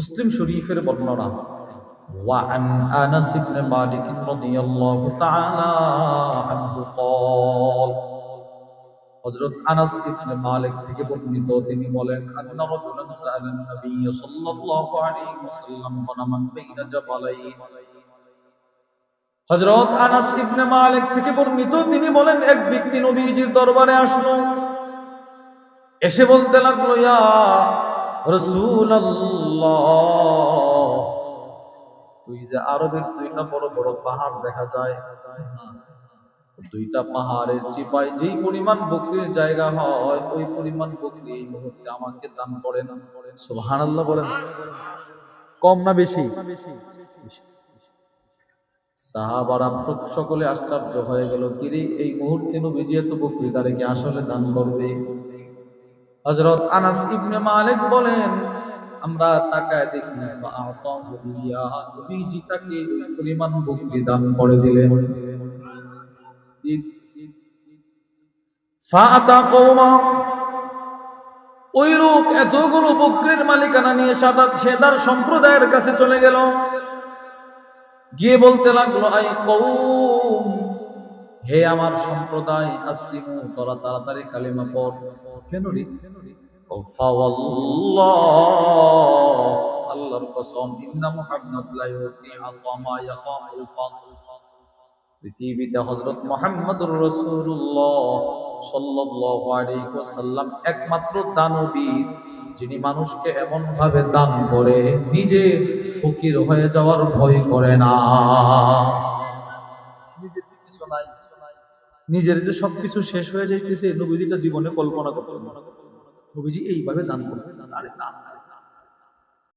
মুসলিম শরীফের বর্ণনা وعن أنس بن مالك رضي الله تعالى عنه قال হযরত আনাস ইবনে মালিক থেকে বর্ণিত তিনি বলেন আন্না রাজুলান সাআলান নবী সাল্লাল্লাহু আলাইহি ওয়াসাল্লাম গনামান বাইনা জাবালাইন। হযরত আনাস ইবনে মালিক থেকে বর্ণিত তিনি বলেন এক ব্যক্তি নবীজির দরবারে আসলো, এসে বলতে লাগলো, ইয়া রাসূলুল্লাহ, ওই যে আরবের দুইটা বড় বড় পাহাড় দেখা যায়, দুইটা পাহাড়ের চিপায় যেই পরিমাণ বকরির জায়গা হয় ওই পরিমাণ বকরি এই মুহূর্তে আমাকে দান করেন। সুবহানাল্লাহ বলেন। কম না বেশি? সাহাবারা সকলে আশ্চর্য হয়ে গেল, কিরে এই মুহূর্তে নবীজি এত বকরি তাদেরকে আসলে দান করবে? হযরত আনাস ইবনে মালিক বলেন, আমরা তাকায় দেখি নবীজি তাকে ওই পরিমাণ বকরি দান করে দিলেন। ওই লোক এতগুলো বকরির মালিকানা নিয়ে সে তার সম্প্রদায়ের কাছে চলে গেল, গিয়ে বলতে লাগলো, আই কওম, হে আমার সম্প্রদায়, আসলিমু, তোরা তাড়াতাড়ি কালিমা পড়। কেন রে? আল্লাহর কসম, ইন্না মুহাম্মাদ লা ইউতি আতামা ইয়াখাফুল ফাকর। পৃথিবীতে হযরত মুহাম্মদুর রাসূলুল্লাহ সাল্লাল্লাহু আলাইহি ওয়াসাল্লাম একমাত্র দানবী যিনি মানুষকে এমন ভাবে দান করে নিজে ফকির হয়ে যাওয়ার ভয় করে না। নিজের কিছু নাই, নিজের যে সবকিছু শেষ হয়ে যাইতেছে নবীজিটা জীবনে কল্পনা করতে, নবীজি এইভাবে দান করতেন। আরে দান